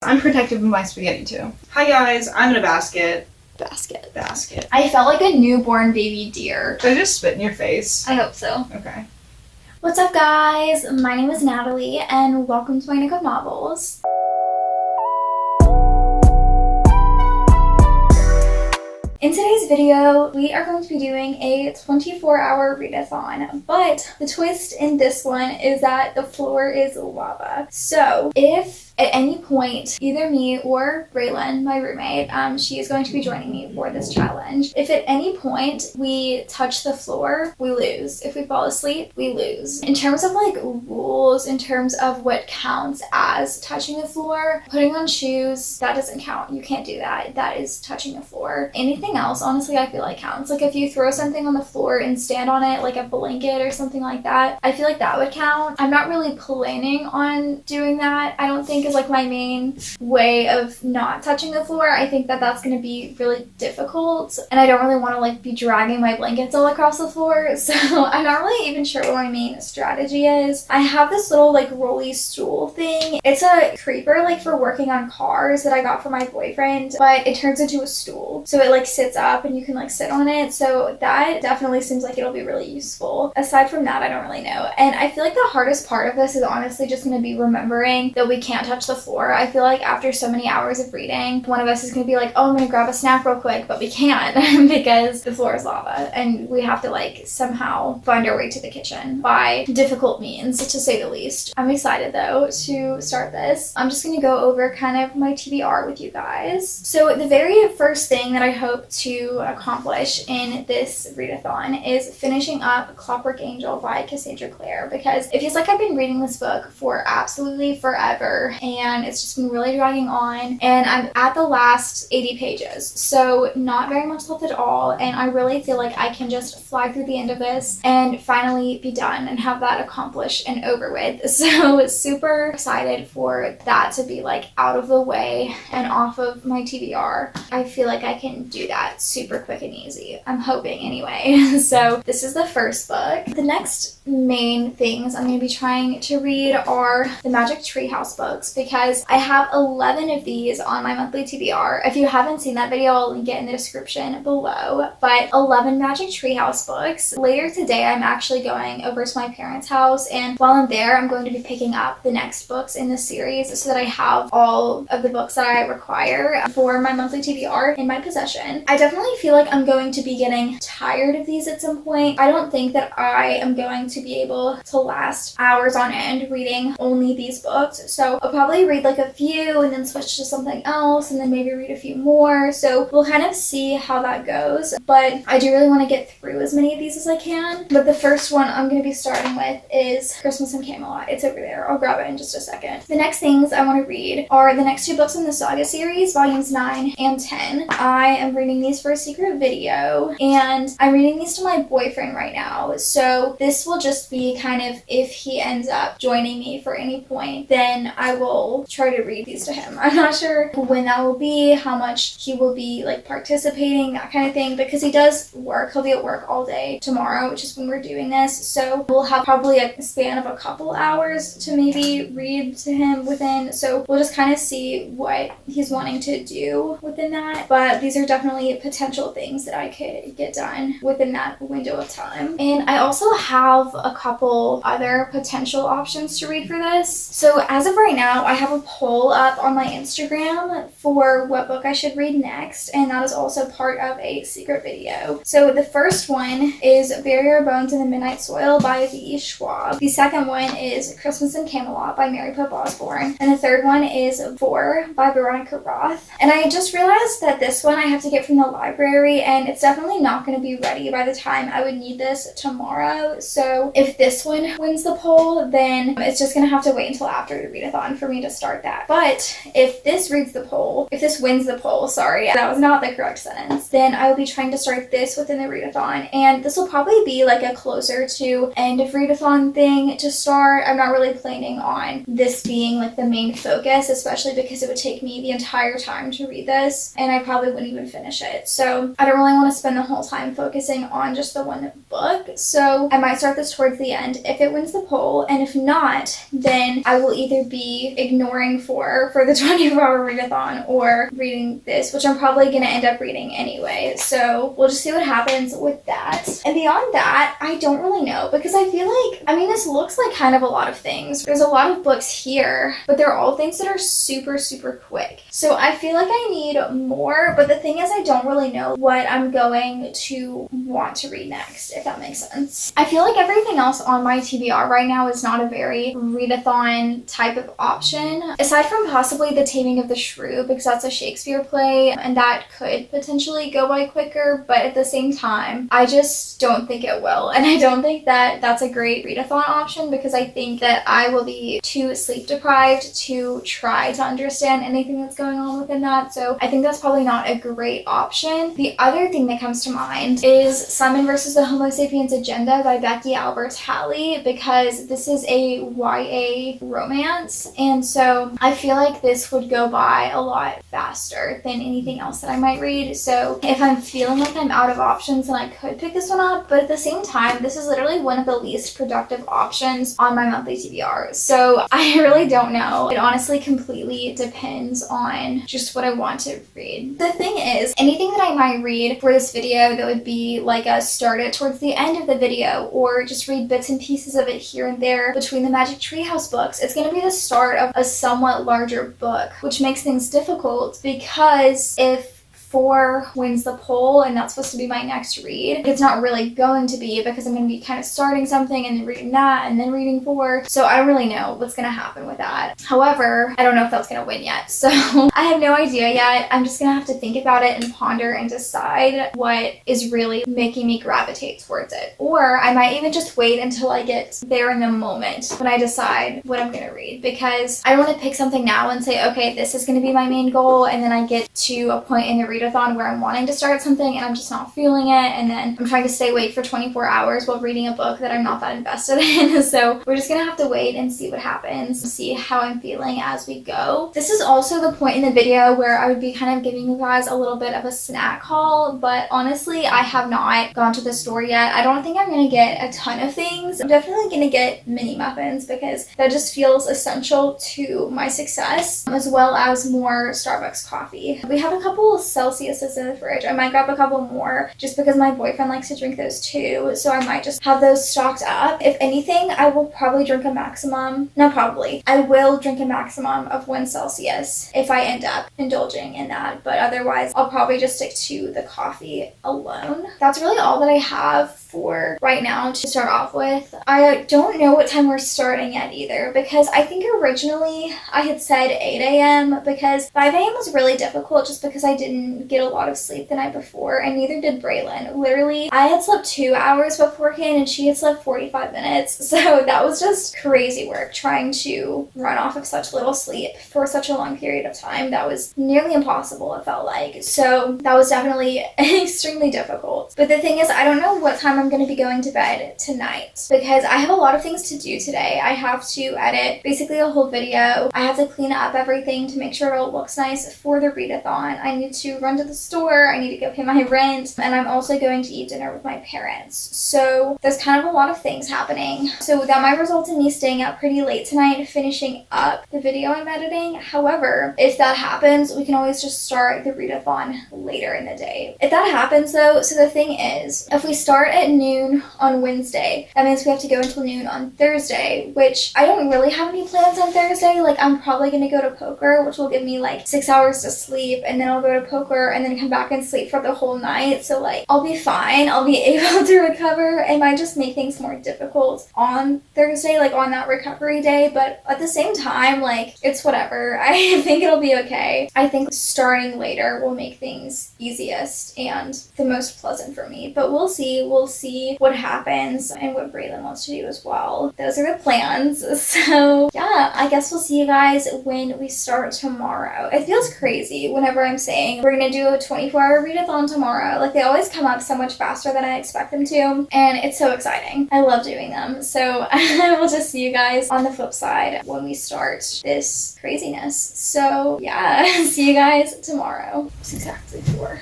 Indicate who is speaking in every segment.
Speaker 1: I'm protective of my spaghetti too.
Speaker 2: Hi guys, I'm in a basket.
Speaker 1: Basket.
Speaker 3: I felt like a newborn baby deer.
Speaker 1: Did I just spit in your face?
Speaker 3: I hope so.
Speaker 1: Okay.
Speaker 3: What's up, guys? My name is Natalie, and welcome to my Nook of Novels. In today's video, we are going to be doing a 24-hour readathon, but the twist in this one is that the floor is lava. So if at any point, either me or Braylon, my roommate, she is going to be joining me for this challenge. If at any point we touch the floor, we lose. If we fall asleep, we lose. In terms of like rules, in terms of what counts as touching the floor, putting on shoes, that doesn't count. You can't do that. That is touching the floor. Anything else, honestly, I feel like counts. Like if you throw something on the floor and stand on it, like a blanket or something like that, I feel like that would count. I'm not really planning on doing that. I don't think is like my main way of not touching the floor. I think that that's going to be really difficult, and I don't really want to like be dragging my blankets all across the floor, so I'm not really even sure what my main strategy is. I have this little like rolly stool thing. It's a creeper like for working on cars that I got from my boyfriend, but it turns into a stool, so it like sits up and you can like sit on it, so that definitely seems like it'll be really useful. Aside from that, I don't really know, and I feel like the hardest part of this is honestly just going to be remembering that we can't touch the floor. I feel like after so many hours of reading, one of us is going to be like, oh, I'm going to grab a snack real quick, but we can't because the floor is lava and we have to like somehow find our way to the kitchen by difficult means, to say the least. I'm excited though to start this. I'm just going to go over kind of my TBR with you guys. So the very first thing that I hope to accomplish in this readathon is finishing up Clockwork Angel by Cassandra Clare, because it feels like I've been reading this book for absolutely forever and it's just been really dragging on, and I'm at the last 80 pages, so not very much left at all, and I really feel like I can just fly through the end of this and finally be done and have that accomplished and over with. So super excited for that to be like out of the way and off of my TBR. I feel like I can do that super quick and easy. I'm hoping anyway. So this is the first book. The next main things I'm going to be trying to read are the Magic Treehouse books, because I have 11 of these on my monthly TBR. If you haven't seen that video, I'll link it in the description below. But 11 Magic Treehouse books. Later today, I'm actually going over to my parents' house, and while I'm there, I'm going to be picking up the next books in the series so that I have all of the books that I require for my monthly TBR in my possession. I definitely feel like I'm going to be getting tired of these at some point. I don't think that I am going to be able to last hours on end reading only these books, so I'll probably read like a few and then switch to something else and then maybe read a few more, so we'll kind of see how that goes. But I do really want to get through as many of these as I can. But the first one I'm going to be starting with is Christmas in Camelot. It's over there. I'll grab it in just a second. The next things I want to read are the next two books in the Saga series, volumes 9 and 10. I am reading these for a secret video, and I'm reading these to my boyfriend right now, so this will just be kind of if he ends up joining me for any point, then I will try to read these to him. I'm not sure when that will be, how much he will be like participating, that kind of thing, because he does work. He'll be at work all day tomorrow, which is when we're doing this, so we'll have probably a span of a couple hours to maybe read to him within, so we'll just kind of see what he's wanting to do within that. But these are definitely potential things that I could get done within that window of time. And I also have a couple other potential options to read for this. So as of right now, I have a poll up on my Instagram for what book I should read next, and that is also part of a secret video. So the first one is Bury Your Bones in the Midnight Soil by V. Schwab. The second one is Christmas in Camelot by Mary Pope Osborne. And the third one is Four by Veronica Roth. And I just realized that this one I have to get from the library, and it's definitely not going to be ready by the time I would need this tomorrow. So if this one wins the poll, then it's just going to have to wait until after the readathon for me to start that. But if this wins the poll, sorry, that was not the correct sentence, then I will be trying to start this within the readathon, and this will probably be like a closer to end of readathon thing to start. I'm not really planning on this being like the main focus, especially because it would take me the entire time to read this, and I probably wouldn't even finish it. So I don't really want to spend the whole time focusing on just the one book, so I might start this towards the end if it wins the poll, and if not, then I will either be ignoring for the 24-hour readathon or reading this, which I'm probably going to end up reading anyway. So we'll just see what happens with that. And beyond that, I don't really know, because I feel like, I mean, this looks like kind of a lot of things. There's a lot of books here, but they're all things that are super, super quick. So I feel like I need more, but the thing is, I don't really know what I'm going to want to read next, if that makes sense. I feel like everything else on my TBR right now is not a very readathon type of option, aside from possibly The Taming of the Shrew, because that's a Shakespeare play and that could potentially go by quicker, but at the same time, I just don't think it will. And I don't think that that's a great readathon option, because I think that I will be too sleep deprived to try to understand anything that's going on within that. So I think that's probably not a great option. The other thing that comes to mind is Simon versus the Homo Sapiens Agenda by Becky Albertalli, because this is a YA romance, and so I feel like this would go by a lot faster than anything else that I might read. So if I'm feeling like I'm out of options, then I could pick this one up, but at the same time, this is literally one of the least productive options on my monthly TBR. So I really don't know. It honestly completely depends on just what I want to read. The thing is, anything that I might read for this video that would be like a start it towards the end of the video, or just read bits and pieces of it here and there between the Magic Treehouse books, it's going to be the start of a somewhat larger book, which makes things difficult, because if 4 wins the poll and that's supposed to be my next read, it's not really going to be, because I'm going to be kind of starting something and then reading that and then reading 4. So I don't really know what's going to happen with that. However, I don't know if that's going to win yet. So I have no idea yet. I'm just going to have to think about it and ponder and decide what is really making me gravitate towards it. Or I might even just wait until I get there in the moment when I decide what I'm going to read, because I don't want to pick something now and say, okay, this is going to be my main goal, and then I get to a point in the readathon where I'm wanting to start something and I'm just not feeling it, and then I'm trying to stay awake for 24 hours while reading a book that I'm not that invested in. So we're just gonna have to wait and see what happens, see how I'm feeling as we go. This is also the point in the video where I would be kind of giving you guys a little bit of a snack haul, but honestly, I have not gone to the store yet. I don't think I'm gonna get a ton of things. I'm definitely gonna get mini muffins, because that just feels essential to my success, as well as more Starbucks coffee. We have a couple of Celsiuses in the fridge. I might grab a couple more just because my boyfriend likes to drink those too, so I might just have those stocked up. If anything, I will probably drink a maximum, not probably, I will drink a maximum of 1 Celsius if I end up indulging in that, but otherwise I'll probably just stick to the coffee alone. That's really all that I have for right now to start off with. I don't know what time we're starting yet either, because I think originally I had said 8 a.m. because 5 a.m. was really difficult just because I didn't get a lot of sleep the night before, and neither did Braylon. Literally, I had slept 2 hours beforehand and she had slept 45 minutes, so that was just crazy work trying to run off of such little sleep for such a long period of time. That was nearly impossible, it felt like. So that was definitely extremely difficult. But the thing is, I don't know what time I'm going to be going to bed tonight, because I have a lot of things to do today. I have to edit basically a whole video. I have to clean up everything to make sure it all looks nice for the readathon. I need to run to the store. I need to go pay my rent, and I'm also going to eat dinner with my parents. So there's kind of a lot of things happening. So that might result in me staying up pretty late tonight finishing up the video I'm editing. However, if that happens, we can always just start the readathon later in the day. If that happens though, so the thing is, if we start at noon on Wednesday, that means we have to go until noon on Thursday, which I don't really have any plans on Thursday. Like, I'm probably going to go to poker, which will give me like 6 hours to sleep, and then I'll go to poker and then come back and sleep for the whole night. So like, I'll be fine. I'll be able to recover. It might just make things more difficult on Thursday, like on that recovery day, but at the same time, like, it's whatever. I think it'll be okay. I think starting later will make things easiest and the most pleasant for me, but we'll see. We'll see what happens and what Braylon wants to do as well. Those are the plans. So yeah, I guess we'll see you guys when we start tomorrow. It feels crazy whenever I'm saying we're gonna do a 24-hour readathon tomorrow. Like, they always come up so much faster than I expect them to, and it's so exciting. I love doing them. So I will just see you guys on the flip side when we start this craziness. So yeah, see you guys tomorrow. It's exactly 4.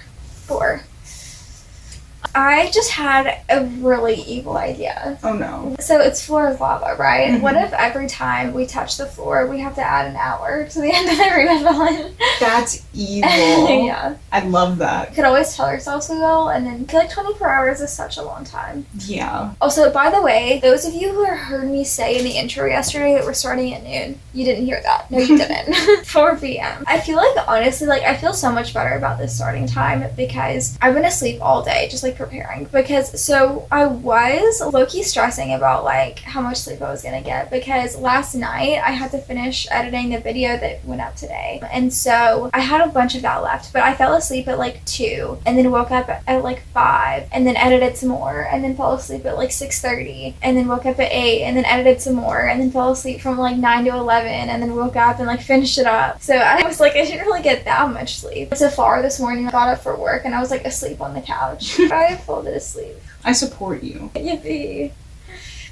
Speaker 3: I just had a really evil idea.
Speaker 1: Oh no.
Speaker 3: So it's floor is lava, right?
Speaker 1: Mhm.
Speaker 3: What if every time we touch the floor, we have to add an hour to the end of the readathon?
Speaker 1: That's evil.
Speaker 3: Yeah.
Speaker 1: I love that.
Speaker 3: We could always tell ourselves we will, and then I feel like 24 hours is such a long time.
Speaker 1: Yeah.
Speaker 3: Also, by the way, those of you who heard me say in the intro yesterday that we're starting at noon, you didn't hear that. No, you didn't. 4 p.m. I feel like, honestly, like, I feel so much better about this starting time because I've been asleep all day, just, like, preparing. Because, so, I was low-key stressing about, like, how much sleep I was gonna get because last night I had to finish editing the video that went up today. And so, I had a bunch of that left, but I fell asleep at, like, 2, and then woke up at, like, 5, and then edited some more, and then fell asleep at, like, 6:30, and then woke up at 8, and then edited some more, and then fell asleep from, like, 9 to 11, and then woke up and, like, finished it up. So I was like, I didn't really get that much sleep. So far this morning, I got up for work, and I was, like, asleep on the couch. I folded asleep.
Speaker 1: I support you.
Speaker 3: Yippee.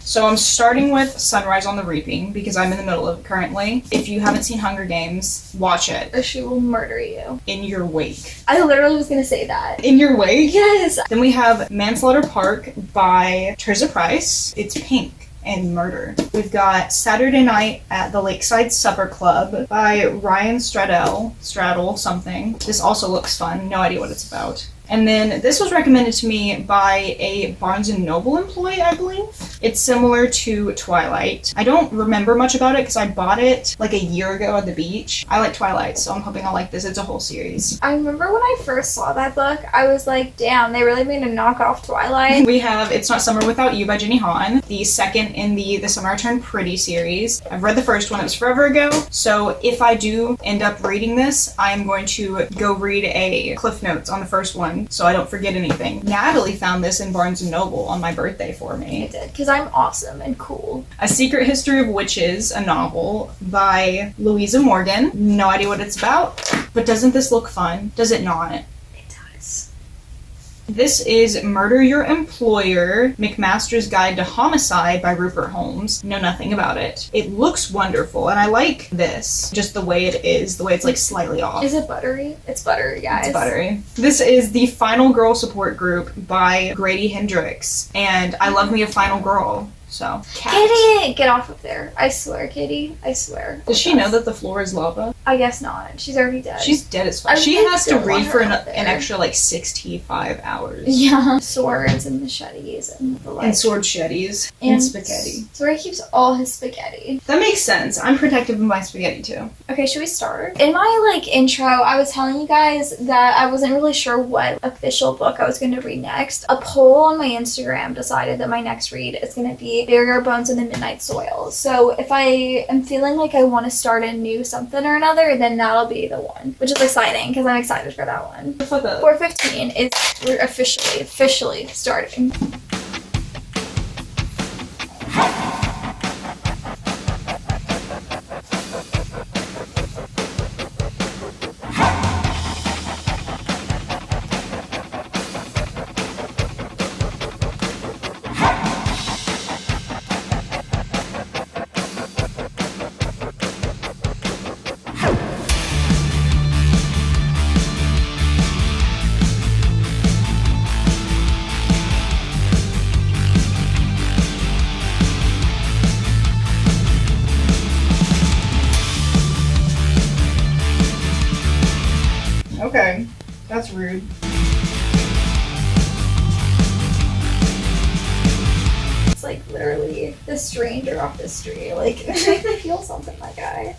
Speaker 1: So I'm starting with Sunrise on the Reaping because I'm in the middle of it currently. If you haven't seen Hunger Games, watch it.
Speaker 3: Or she will murder you.
Speaker 1: In your wake.
Speaker 3: I literally was gonna say that.
Speaker 1: In your wake?
Speaker 3: Yes!
Speaker 1: Then we have Manslaughter Park by Terza Price. It's pink and murder. We've got Saturday Night at the Lakeside Supper Club by Ryan Straddle something. This also looks fun. No idea what it's about. And then this was recommended to me by a Barnes & Noble employee, I believe. It's similar to Twilight. I don't remember much about it because I bought it like a year ago at the beach. I like Twilight, so I'm hoping I'll like this. It's a whole series.
Speaker 3: I remember when I first saw that book, I was like, damn, they really made a knockoff Twilight.
Speaker 1: We have It's Not Summer Without You by Jenny Han, the second in the Summer I Turned Pretty series. I've read the first one, it was forever ago, so if I do end up reading this, I'm going to go read a Cliff Notes on the first one so I don't forget anything. Natalie found this in Barnes & Noble on my birthday for
Speaker 3: I
Speaker 1: me.
Speaker 3: did, because I'm awesome and cool.
Speaker 1: A Secret History of Witches, a novel by Louisa Morgan. No idea what it's about, but doesn't this look fun? Does it not?
Speaker 3: It does.
Speaker 1: This is Murder Your Employer, McMaster's Guide to Homicide by Rupert Holmes. Know nothing about it. It looks wonderful, and I like this. Just the way it is, the way it's like slightly off.
Speaker 3: Is it buttery? It's buttery, guys.
Speaker 1: It's buttery. This is The Final Girl Support Group by Grady Hendrix, and I love me a final girl. So, cat.
Speaker 3: Kitty! Get off of there. I swear, Kitty. I swear.
Speaker 1: Does she know that the floor is lava?
Speaker 3: I guess not. She's already dead.
Speaker 1: She's dead as fuck.
Speaker 3: I
Speaker 1: She
Speaker 3: really
Speaker 1: has to
Speaker 3: don't want
Speaker 1: read
Speaker 3: her
Speaker 1: for an
Speaker 3: out there.
Speaker 1: extra like 65 hours.
Speaker 3: Yeah. Swords and machetes and the like.
Speaker 1: And sword sheddies. And spaghetti.
Speaker 3: So he keeps all his spaghetti.
Speaker 1: That makes sense. I'm protective of my spaghetti too.
Speaker 3: Okay, should we start? In my like intro, I was telling you guys that I wasn't really sure what official book I was going to read next. A poll on my Instagram decided that my next read is going to be Barrier Bones in the Midnight Soil. So if I am feeling like I want to start a new something or another, then that'll be the one, which is exciting because I'm excited for that one. 4:15 is we're officially starting.
Speaker 1: Okay, that's rude.
Speaker 3: It's like literally the stranger off the street. Like it makes me feel something, that guy.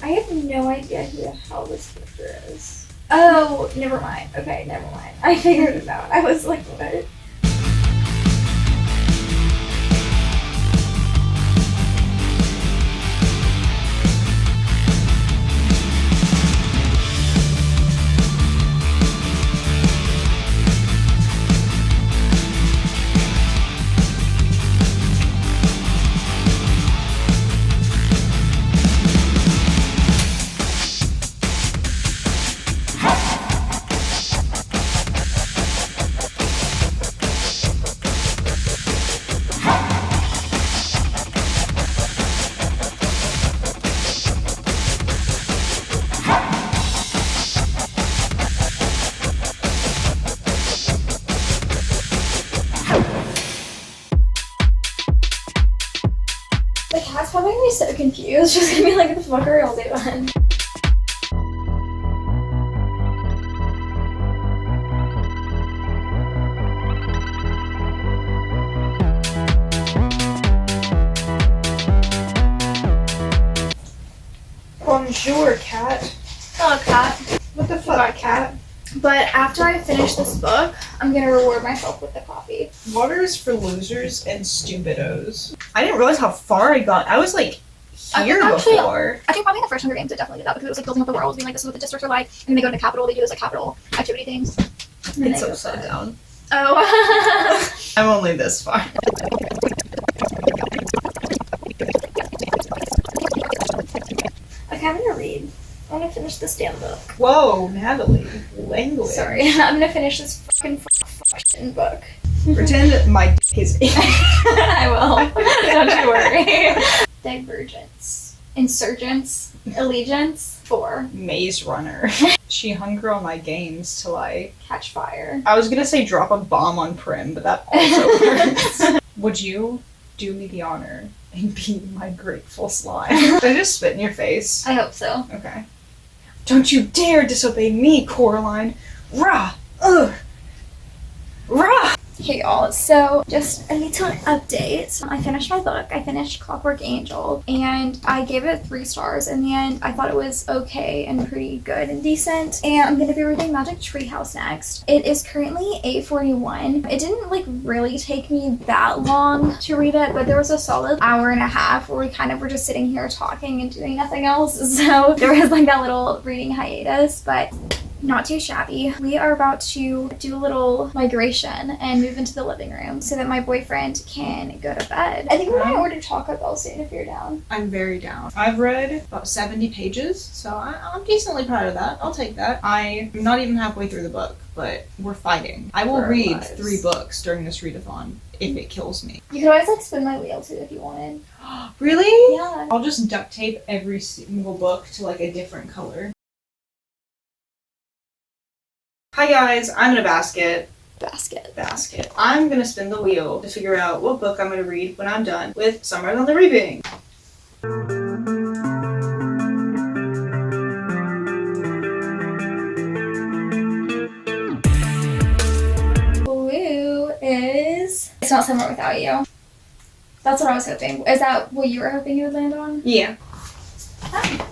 Speaker 3: I have no idea who the hell this character is. Oh, never mind. Okay, never mind. I figured it out. I was like, what? The cat's probably gonna be so confused. She's gonna be like, what the fuck are y'all doing?
Speaker 1: Bonjour, cat.
Speaker 3: Hello, cat.
Speaker 1: What the fuck, cat?
Speaker 3: But after I finish this book, I'm gonna reward myself with the coffee.
Speaker 1: Water is for losers and stupidos. I didn't realize how far I got. I was like here before.
Speaker 3: I think probably in the first Hunger Games it definitely did that because it was like building up the world, being like, this is what the districts are like, and then they go to the capital, they do those like capital activity things.
Speaker 1: It's upside down.
Speaker 3: Oh.
Speaker 1: I'm only this far.
Speaker 3: Okay, I'm gonna read. I'm gonna finish this damn book.
Speaker 1: Whoa, Natalie. Language.
Speaker 3: Sorry, I'm gonna finish this fucking book.
Speaker 1: Pretend my dick is in.
Speaker 3: I will. Don't you worry. Divergence. Insurgents. Allegiance. 4.
Speaker 1: Maze Runner. She hung her on my games to like
Speaker 3: Catch fire.
Speaker 1: I was gonna say drop a bomb on Prim, but that also works. Would you do me the honor and be my grateful slime? Did I just spit in your face?
Speaker 3: I hope so.
Speaker 1: Okay. Don't you dare disobey me, Coraline! Rah! Ugh! Rah!
Speaker 3: Hey y'all, so just a little update. I finished my book. I finished Clockwork Angel and I gave it 3 stars in the end. I thought it was okay and pretty good and decent. And I'm gonna be reading Magic Treehouse next. It is currently 8:41. It didn't like really take me that long to read it, but there was a solid hour and a half where we kind of were just sitting here talking and doing nothing else. So there was like that little reading hiatus, but not too shabby. We are about to do a little migration and move into the living room so that my boyfriend can go to bed. I think we might order Taco Bell soon if you're down.
Speaker 2: I'm very down. I've read about 70 pages, so I'm decently proud of that. I'll take that. I'm not even halfway through the book, but we're fighting. I will
Speaker 3: For our
Speaker 2: read
Speaker 3: lives.
Speaker 2: 3 books during this readathon if it kills me.
Speaker 3: You could always like spin my wheel too if you wanted.
Speaker 2: Really?
Speaker 3: Yeah.
Speaker 2: I'll just duct tape every single book to like a different color. Hi guys, I'm in a basket. I'm gonna spin the wheel to figure out what book I'm gonna read when I'm done with Summer on the Reaping.
Speaker 3: Blue is... It's Not Summer Without You. That's what I was hoping. Is that what you were hoping you would land on?
Speaker 2: Yeah.
Speaker 3: Oh.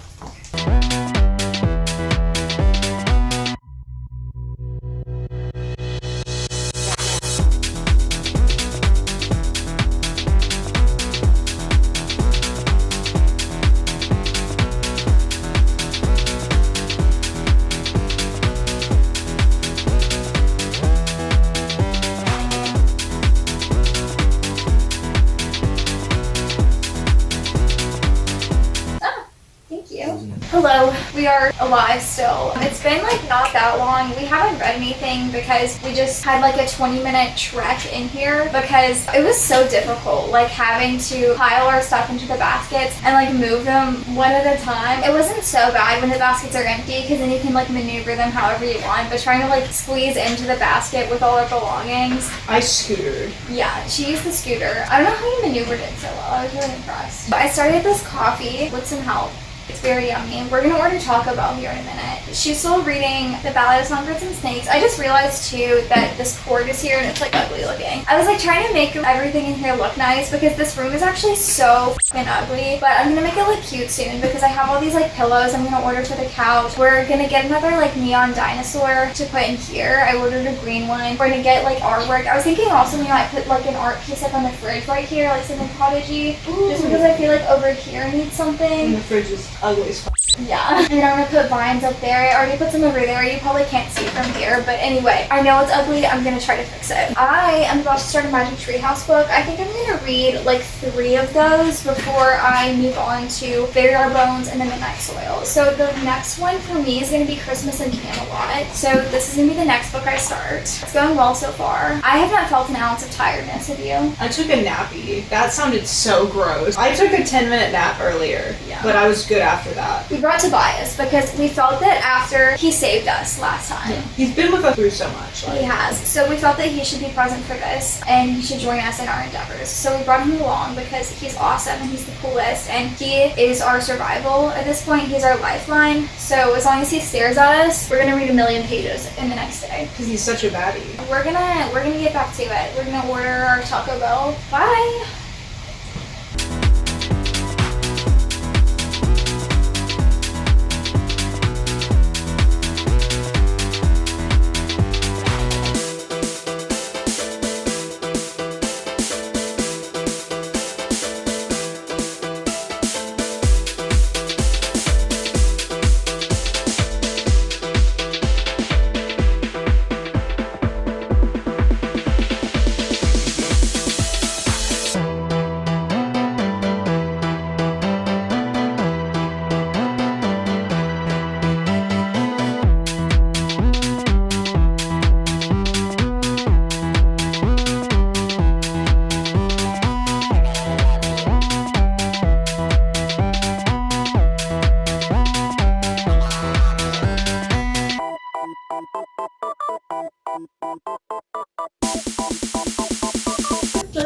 Speaker 3: Hello, we are alive still. It's been like not that long. We haven't read anything because we just had like a 20-minute trek in here because it was so difficult like having to pile our stuff into the baskets and like move them one at a time. It wasn't so bad when the baskets are empty because then you can like maneuver them however you want, but trying to like squeeze into the basket with all our belongings.
Speaker 1: I scootered.
Speaker 3: Yeah, she used the scooter. I don't know how you maneuvered it so well. I was really impressed. But I started this coffee with some help. It's very yummy. We're gonna order Taco Bell here in a minute. She's still reading The Ballad of Songbirds and Snakes. I just realized too that this cord is here and it's like ugly looking. I was like trying to make everything in here look nice because this room is actually so fucking ugly. But I'm gonna make it look cute soon because I have all these like pillows I'm gonna order for the couch. We're gonna get another like neon dinosaur to put in here. I ordered a green one. We're gonna get like artwork. I was thinking also we might put like an art piece up on the fridge right here, like something cottagey. Just because I feel like over here needs something.
Speaker 2: And the fridge is ugly as fuck.
Speaker 3: Yeah, and then I'm gonna put vines up there. I already put some over there. You probably can't see from here, but anyway, I know it's ugly. I'm gonna try to fix it. I am about to start a Magic Treehouse book. I think I'm gonna read like 3 of those before I move on to Bury Our Bones and the Midnight Soil. So the next one for me is gonna be Christmas in Camelot. So this is gonna be the next book I start. It's going well so far. I have not felt an ounce of tiredness, have you?
Speaker 2: I took a nappy. That sounded so gross. I took a 10-minute nap earlier,
Speaker 3: Yeah.
Speaker 2: but I was good after that.
Speaker 3: We brought Tobias because we felt that after he saved us last time.
Speaker 2: Yeah. He's been with us through so much.
Speaker 3: He has. So we felt that he should be present for this and he should join us in our endeavors. So we brought him along because he's awesome and he's the coolest and he is our survival at this point. He's our lifeline. So as long as he stares at us, we're gonna read 1,000,000 pages in the next day.
Speaker 2: Because he's such a baddie.
Speaker 3: We're gonna get back to it. We're gonna order our Taco Bell. Bye!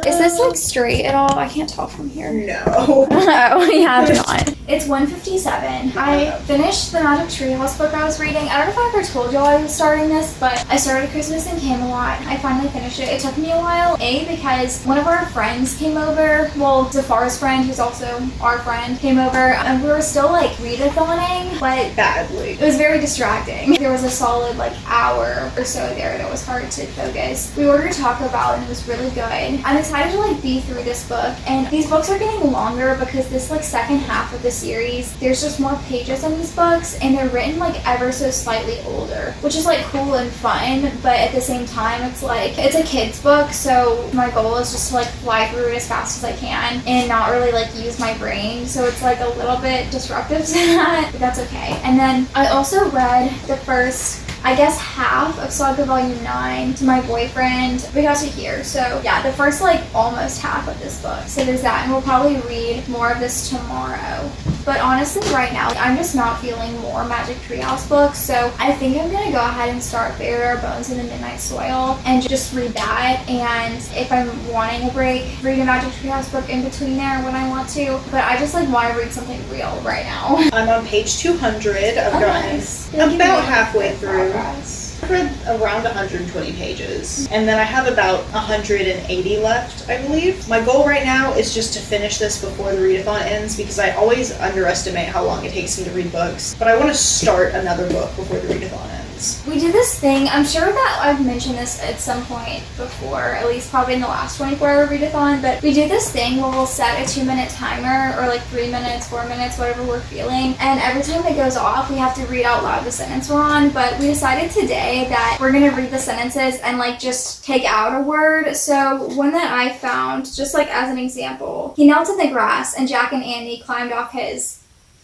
Speaker 3: Is this like straight at all? I can't tell from here.
Speaker 2: No.
Speaker 3: Oh, yeah, it's not. It's 1:57. I finished the Magic Treehouse book I was reading. I don't know if I ever told y'all I was starting this, but I started Christmas in Camelot. I finally finished it. It took me a while, because one of our friends came over. Well, Zafar's friend, who's also our friend, came over, and we were still like readathoning, but
Speaker 2: Badly.
Speaker 3: it was very distracting. There was a solid like hour or so there that was hard to focus. We ordered Taco Bell and it was really good. I'm excited to like be through this book, and these books are getting longer because this like second half of the series, there's just more pages in these books and they're written like ever so slightly older, which is like cool and fun, but at the same time it's like it's a kid's book, so my goal is just to like fly through it as fast as I can and not really like use my brain, so it's like a little bit disruptive to that, but that's okay. And then I also read the first, I guess, half of Saga Volume 9 to my boyfriend. We got to hear. So yeah, the first like almost half of this book. So there's that, and we'll probably read more of this tomorrow. But honestly, right now, I'm just not feeling more Magic Treehouse books, so I think I'm gonna go ahead and start Bare Bones in the Midnight Soil and just read that. And if I'm wanting a break, read a Magic Treehouse book in between there when I want to. But I just like want to read something real right now.
Speaker 2: I'm on page 200. I've gotten about halfway through. I've read around 120 pages, and then I have about 180 left, I believe. My goal right now is just to finish this before the readathon ends, because I always underestimate how long it takes me to read books, but I want to start another book before the readathon ends.
Speaker 3: We do this thing, I'm sure that I've mentioned this at some point before, at least probably in the last 24-hour readathon, but we do this thing where we'll set a 2-minute timer, or like 3 minutes, 4 minutes, whatever we're feeling, and every time it goes off, we have to read out loud the sentence we're on. But we decided today that we're gonna read the sentences and like just take out a word. So one that I found, just like as an example, he knelt in the grass and Jack and Andy climbed off his.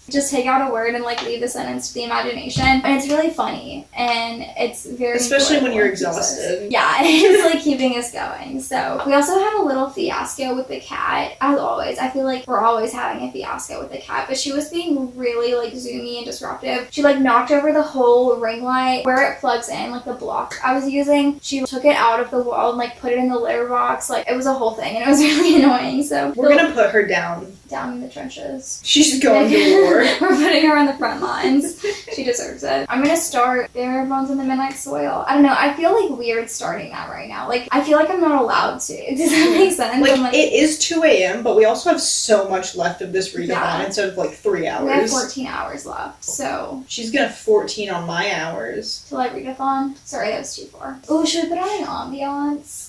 Speaker 3: Just take out a word and like leave the sentence to the imagination, and it's really funny and it's very
Speaker 2: especially when you're
Speaker 3: enjoyable.
Speaker 2: exhausted.
Speaker 3: Yeah, it's like keeping us going. So we also had a little fiasco with the cat. As always, I feel like we're always having a fiasco with the cat, but she was being really like zoomy and disruptive. She like knocked over the whole ring light where it plugs in, like the block I was using. She took it out of the wall and like put it in the litter box. Like it was a whole thing and it was really annoying. So
Speaker 2: We're gonna put her down
Speaker 3: in the trenches.
Speaker 2: She's going to war.
Speaker 3: We're putting her on the front lines. She deserves it. I'm gonna start Bare Bones in the Midnight Soil. I don't know, I feel like weird starting that right now. Like, I feel like I'm not allowed to. Does that make sense?
Speaker 2: Like, it is 2 a.m., but we also have so much left of this readathon instead of like 3 hours.
Speaker 3: We have 14 hours left, so.
Speaker 2: She's gonna 14 on my hours.
Speaker 3: Till I readathon. Sorry, that was too far. Oh, should we put on an ambiance?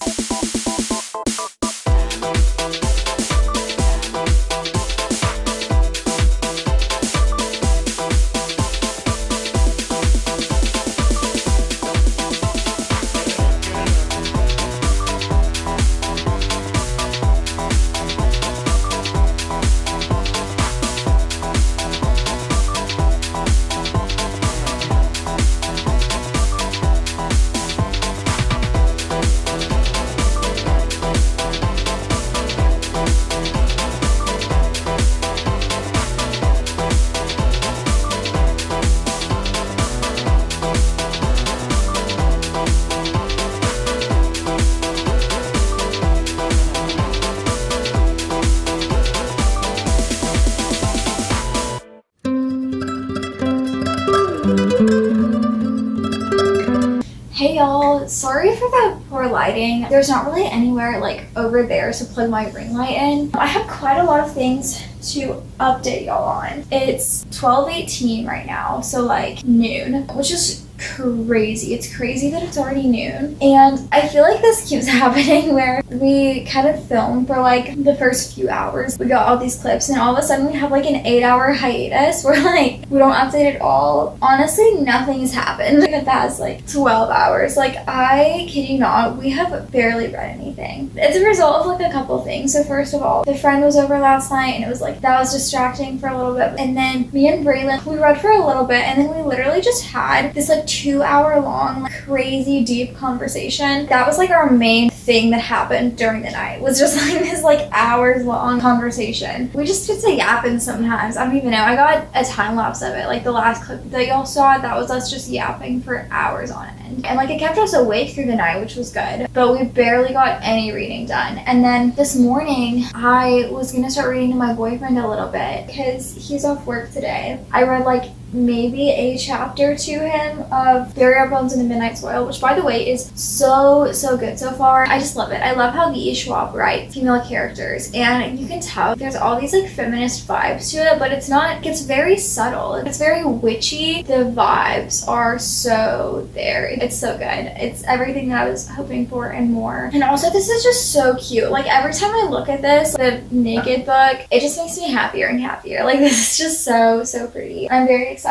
Speaker 3: for lighting, there's not really anywhere like over there to plug my ring light in. I have quite a lot of things to update y'all on. It's 12:18 right now, so like noon, which is crazy. It's crazy that it's already noon, and I feel like this keeps happening where we kind of film for like the first few hours. We got all these clips, and all of a sudden we have like an 8-hour hiatus where like we don't update at all. Honestly, nothing has happened in the past like 12 hours. Like, I kid you not, we have barely read anything. It's a result of like a couple things. So first of all, the friend was over last night, and it was like that was distracting for a little bit, and then me and Braylon, we read for a little bit, and then we literally just had this like 2-hour long like, crazy deep conversation. That was like our main thing that happened during the night, was just like this like hours long conversation. We just get to yapping sometimes. I don't even know. I got a time lapse of it, like the last clip that y'all saw. That was us just yapping for hours on end, and like it kept us awake through the night, which was good, but we barely got any reading done. And then this morning I was gonna start reading to my boyfriend a little bit because he's off work today. I read like maybe a chapter to him of Burial Bones in the Midnight Soil, which by the way is so good so far. I just love it. I love how V.E. Schwab writes female characters, and you can tell there's all these like feminist vibes to it, but it's not, it's very subtle. It's very witchy. The vibes are so there. It's so good. It's everything that I was hoping for and more. And also this is just so cute. Like every time I look at this, the naked book, it just makes me happier and happier. Like this is just so pretty. I'm very excited.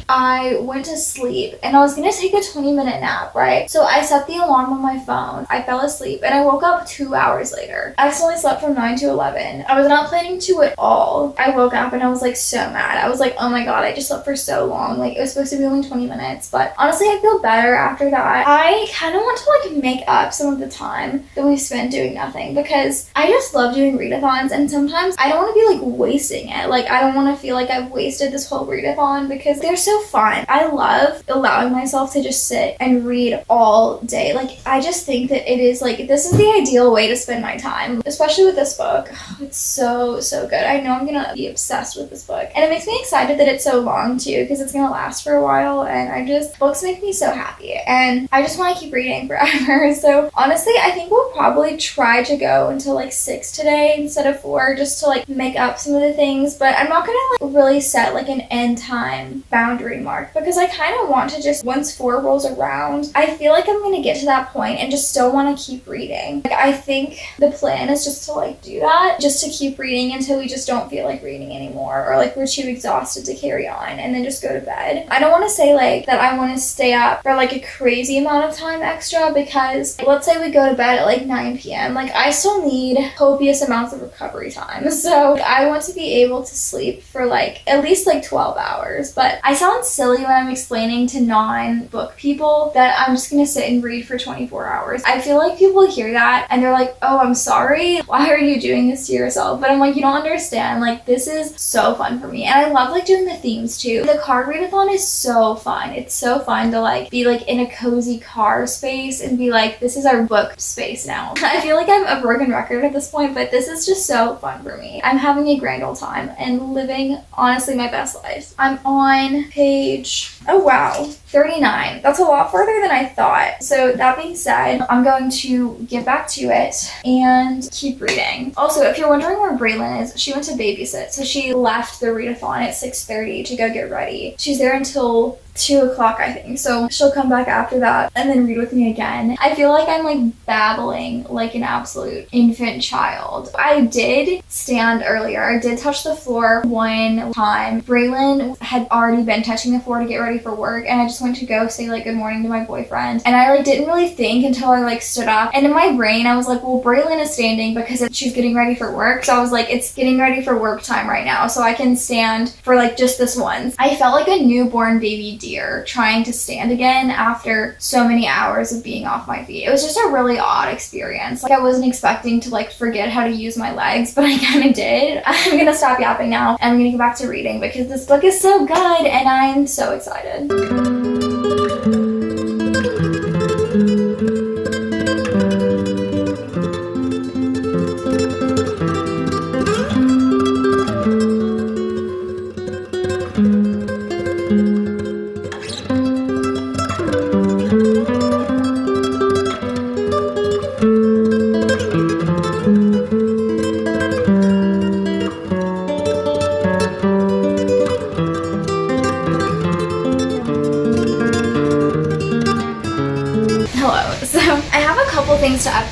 Speaker 3: I went to sleep and I was gonna take a 20-minute nap, right? So I set the alarm on my phone. I fell asleep and I woke up 2 hours later. I accidentally slept from 9 to 11. I was not planning to at all. I woke up and I was like so mad. I was like, oh my god, I just slept for so long. Like it was supposed to be only 20 minutes, but honestly I feel better after that. I kind of want to like make up some of the time that we spent doing nothing, because I just love doing readathons, and sometimes I don't want to be like wasting it. Like I don't want to feel like I've wasted this whole readathon, because they're so fun. I love allowing myself to just sit and read all day. Like I just think that it is like, this is the ideal way to spend my time, especially with this book. Oh, it's so good. I know I'm gonna be obsessed with this book, and it makes me excited that it's so long too, because it's gonna last for a while, and books make me so happy, and I just want to keep reading forever. So honestly, I think we'll probably try to go until like 6 today instead of 4, just to like make up some of the things, but I'm not gonna like really set like an end time boundary mark, because I kind of want to just, once 4 rolls around, I feel like I'm gonna get to that point and just still want to keep reading. Like I think the plan is just to like do that, just to keep reading until we just don't feel like reading anymore, or like we're too exhausted to carry on, and then just go to bed. I don't want to say like that I want to stay up for like a crazy amount of time extra, because let's say we go to bed at like 9 p.m. like I still need copious amounts of recovery time, so I want to be able to sleep for like at least like 12 hours. But I sound silly when I'm explaining to non-book people that I'm just gonna sit and read for 24 hours. I feel like people hear that and they're like, oh, I'm sorry, why are you doing this to yourself? But I'm like, you don't understand, like this is so fun for me, and I love like doing the themes too. The card readathon is so fun. It's so fun to like be like in a cozy car space and be like, this is our book space now. I feel like I'm a broken record at this point, but this is just so fun for me. I'm having a grand old time and living honestly my best life. I'm on page, oh wow, 39. That's a lot further than I thought. So that being said, I'm going to get back to it and keep reading. Also, if you're wondering where Braylon is, she went to babysit. So she left the readathon at 6:30 to go get ready. She's there until 2 o'clock, I think. So she'll come back after that and then read with me again. I feel like I'm like babbling like an absolute infant child. I did stand earlier. I did touch the floor one time. Braylon had already been touching the floor to get ready for work, and I just went to go say like good morning to my boyfriend, and I like didn't really think until I like stood up, and in my brain I was like, well, Braylon is standing because she's getting ready for work, so I was like, it's getting ready for work time right now, so I can stand for like just this once. I felt like a newborn baby deer trying to stand again after so many hours of being off my feet. It was just a really odd experience. Like I wasn't expecting to like forget how to use my legs, but I kind of did. I'm gonna stop yapping now and I'm gonna get back to reading because this book is so good and I'm so excited.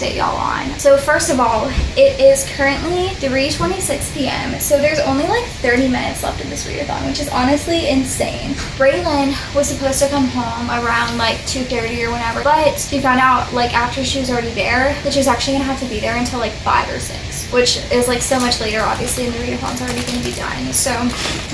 Speaker 3: update y'all on. So first of all, it is currently 3:26 p.m. So there's only like 30 minutes left of this readathon, which is honestly insane. Braylon was supposed to come home around like 2:30 or whenever, but she found out like after she was already there that she was actually gonna have to be there until like 5 or 6, which is like so much later obviously, and the readathon's already gonna be done. So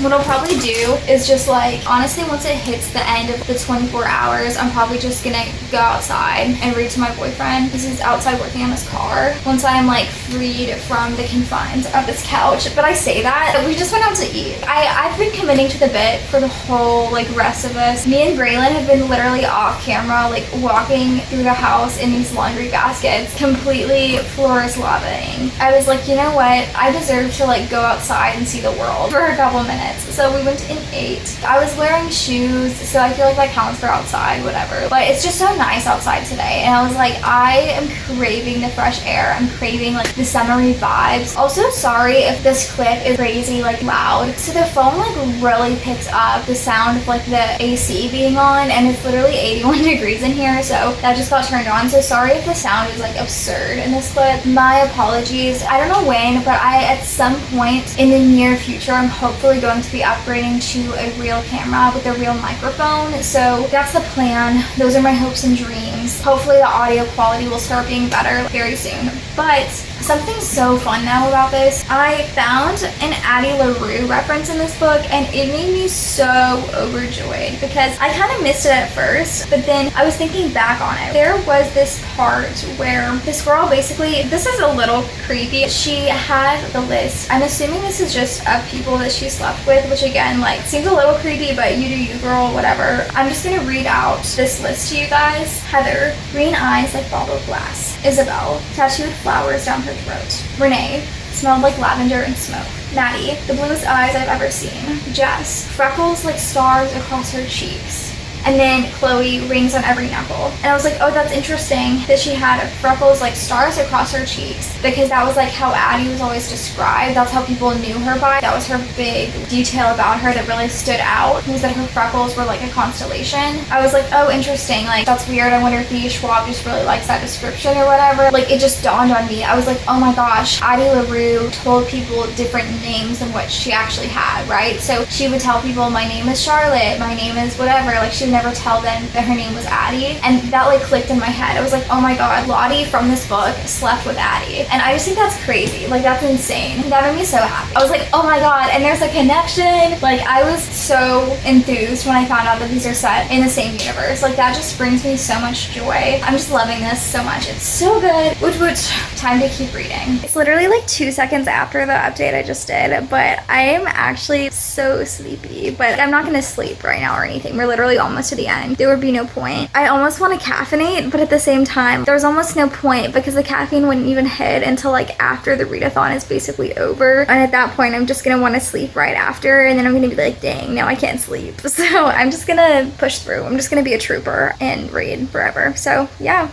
Speaker 3: what I'll probably do is just like, honestly, once it hits the end of the 24 hours, I'm probably just gonna go outside and read to my boyfriend because he's outside working on his car once I am like freed from the confines of this couch. But I say that, we just went out to eat. I've been committing to the bit for the whole like rest of us. Me and Braylon have been literally off camera, like walking through the house in these laundry baskets, completely floors lavaing. I was like, you know what, I deserve to like go outside and see the world for a couple minutes. So we went and ate. I was wearing shoes, so I feel like that counts for outside, whatever. But it's just so nice outside today, and I was like, I am craving the fresh air. I'm craving like the summery vibes. Also, sorry if this clip is crazy like loud. So the phone like really picks up the sound of like the AC being on, and it's literally 81 degrees in here, so that just got turned on. So sorry if the sound is like absurd in this clip. My apologies. I don't know when, but at some point in the near future, I'm hopefully going to be upgrading to a real camera with a real microphone. So that's the plan. Those are my hopes and dreams. Hopefully the audio quality will start being better very soon. But something so fun now about this, I found an Addie LaRue reference in this book, and it made me so overjoyed because I kind of missed it at first, but then I was thinking back on it. There was this part where this girl basically, this is a little creepy, she had the list. I'm assuming this is just of people that she slept with, which again, like, seems a little creepy, but you do you, girl, whatever. I'm just gonna read out this list to you guys. Heather, green eyes like bottled glass. Isabel, tattooed flowers down her throat. Renee, smelled like lavender and smoke. Maddie, the bluest eyes I've ever seen. Jess, freckles like stars across her cheeks. And then Chloe, rings on every knuckle. And I was like, oh, that's interesting that she had freckles like stars across her cheeks, because that was like how Addie was always described. That's how people knew her by. That was her big detail about her that really stood out, was that her freckles were like a constellation. I was like, oh, interesting. Like, that's weird. I wonder if E. Schwab just really likes that description or whatever. Like, it just dawned on me. I was like, oh my gosh, Addie LaRue told people different names than what she actually had, right? So she would tell people, my name is Charlotte, my name is whatever. Like, she would never tell them that her name was Addie, and that like clicked in my head. I was like, oh my god, Lottie from this book slept with Addie, and I just think that's crazy. Like, that's insane. That made me so happy. I was like, oh my god, and there's a connection. Like, I was so enthused when I found out that these are set in the same universe. Like, that just brings me so much joy. I'm just loving this so much. It's so good. Woot woot. Time to keep reading. It's literally like 2 seconds after the update I just did, but I am actually so sleepy, but I'm not gonna sleep right now or anything. We're literally almost to the end. There would be no point. I almost want to caffeinate, but at the same time, there's almost no point because the caffeine wouldn't even hit until like after the readathon is basically over. And at that point, I'm just gonna want to sleep right after, and then I'm gonna be like, dang, now I can't sleep. So I'm just gonna push through. I'm just gonna be a trooper and read forever. So yeah.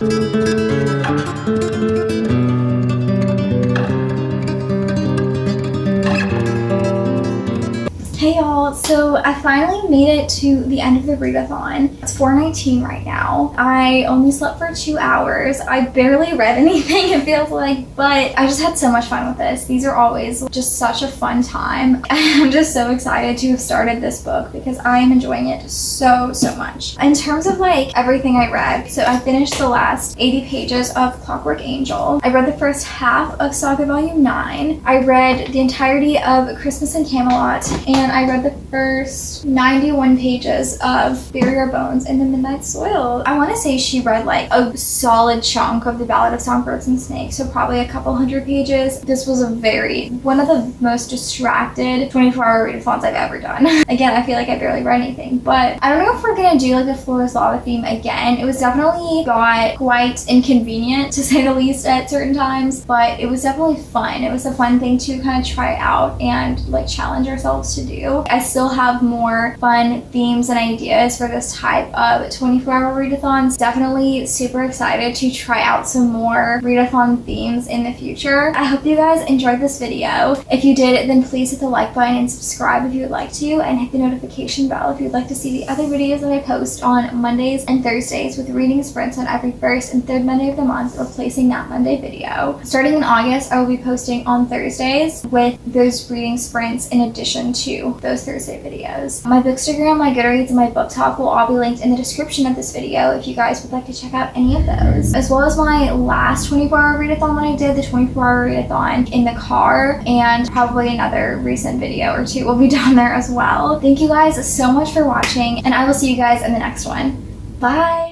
Speaker 3: Hey y'all, so I finally made it to the end of the readathon. It's 4:19 right now. I only slept for 2 hours. I barely read anything, it feels like, but I just had so much fun with this. These are always just such a fun time. I'm just so excited to have started this book because I am enjoying it so much. In terms of like everything I read, so I finished the last 80 pages of Clockwork Angel. I read the first half of Saga Volume 9. I read the entirety of Christmas in Camelot, and I read the first 91 pages of Bury Our Bones in the Midnight Soil. I want to say she read like a solid chunk of the Ballad of Songbirds and Snakes, so probably a couple hundred pages. This was one of the most distracted 24-hour readathons I've ever done. Again, I feel like I barely read anything, but I don't know if we're gonna do like the Flora's Lava theme again. It was definitely got quite inconvenient to say the least at certain times, but it was definitely fun. It was a fun thing to kind of try out and like challenge ourselves to do. do. I still have more fun themes and ideas for this type of 24-hour readathons. Definitely super excited to try out some more readathon themes in the future. I hope you guys enjoyed this video. If you did, then please hit the like button and subscribe if you would like to, and hit the notification bell if you'd like to see the other videos that I post on Mondays and Thursdays, with reading sprints on every first and third Monday of the month, replacing that Monday video. Starting in August, I will be posting on Thursdays with those reading sprints in addition to those Thursday videos. My Bookstagram, my Goodreads, and my book talk will all be linked in the description of this video if you guys would like to check out any of those, as well as my last 24-hour readathon that I did, the 24-hour readathon in the car, and probably another recent video or two will be down there as well. Thank you guys so much for watching, and I will see you guys in the next one. Bye!